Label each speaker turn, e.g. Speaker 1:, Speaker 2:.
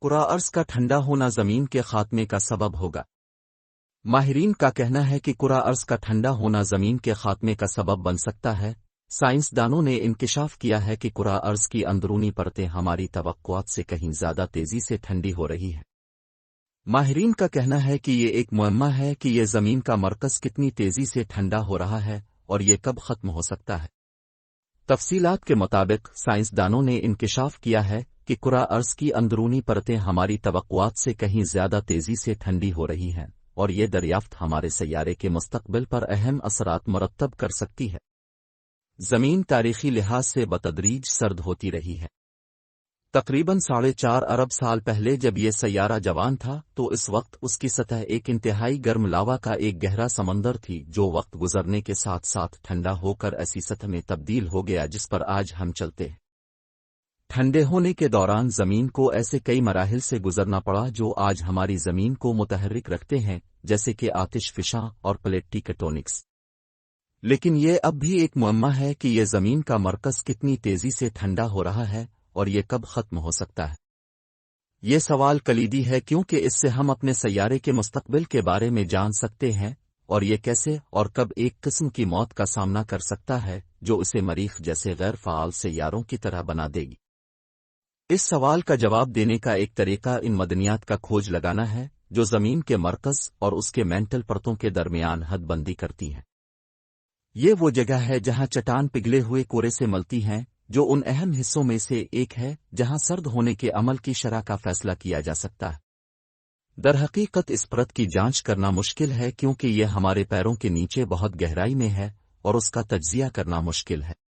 Speaker 1: کرہ ارض کا ٹھنڈا ہونا زمین کے خاتمے کا سبب ہوگا۔ ماہرین کا کہنا ہے کہ کرہ ارض کا ٹھنڈا ہونا زمین کے خاتمے کا سبب بن سکتا ہے۔ سائنسدانوں نے انکشاف کیا ہے کہ کرہ ارض کی اندرونی پرتیں ہماری توقعات سے کہیں زیادہ تیزی سے ٹھنڈی ہو رہی ہیں۔ ماہرین کا کہنا ہے کہ یہ ایک معمہ ہے کہ یہ زمین کا مرکز کتنی تیزی سے ٹھنڈا ہو رہا ہے اور یہ کب ختم ہو سکتا ہے۔ تفصیلات کے مطابق سائنسدانوں نے انکشاف کیا ہے کہ کرہ ارض کی اندرونی پرتیں ہماری توقعات سے کہیں زیادہ تیزی سے ٹھنڈی ہو رہی ہیں، اور یہ دریافت ہمارے سیارے کے مستقبل پر اہم اثرات مرتب کر سکتی ہے۔ زمین تاریخی لحاظ سے بتدریج سرد ہوتی رہی ہے۔ تقریباً 4.5 ارب سال پہلے جب یہ سیارہ جوان تھا تو اس وقت اس کی سطح ایک انتہائی گرم لاوا کا ایک گہرا سمندر تھی، جو وقت گزرنے کے ساتھ ساتھ ٹھنڈا ہو کر ایسی سطح میں تبدیل ہو گیا جس پر آج ہم چلتے ہیں۔ ٹھنڈے ہونے کے دوران زمین کو ایسے کئی مراحل سے گزرنا پڑا جو آج ہماری زمین کو متحرک رکھتے ہیں، جیسے کہ آتش فشاں اور پلیٹ ٹیکٹونکس۔ لیکن یہ اب بھی ایک معمہ ہے کہ یہ زمین کا مرکز کتنی تیزی سے ٹھنڈا ہو رہا ہے اور یہ کب ختم ہو سکتا ہے۔ یہ سوال کلیدی ہے کیونکہ اس سے ہم اپنے سیارے کے مستقبل کے بارے میں جان سکتے ہیں، اور یہ کیسے اور کب ایک قسم کی موت کا سامنا کر سکتا ہے جو اسے مریخ جیسے غیر فعال سیاروں کی طرح بنا دے گی۔ اس سوال کا جواب دینے کا ایک طریقہ ان معدنیات کا کھوج لگانا ہے جو زمین کے مرکز اور اس کے مینٹل پرتوں کے درمیان حد بندی کرتی ہیں۔ یہ وہ جگہ ہے جہاں چٹان پگھلے ہوئے کورے سے ملتی ہیں، جو ان اہم حصوں میں سے ایک ہے جہاں سرد ہونے کے عمل کی شرح کا فیصلہ کیا جا سکتا ہے۔ درحقیقت اس پرت کی جانچ کرنا مشکل ہے کیونکہ یہ ہمارے پیروں کے نیچے بہت گہرائی میں ہے اور اس کا تجزیہ کرنا مشکل ہے۔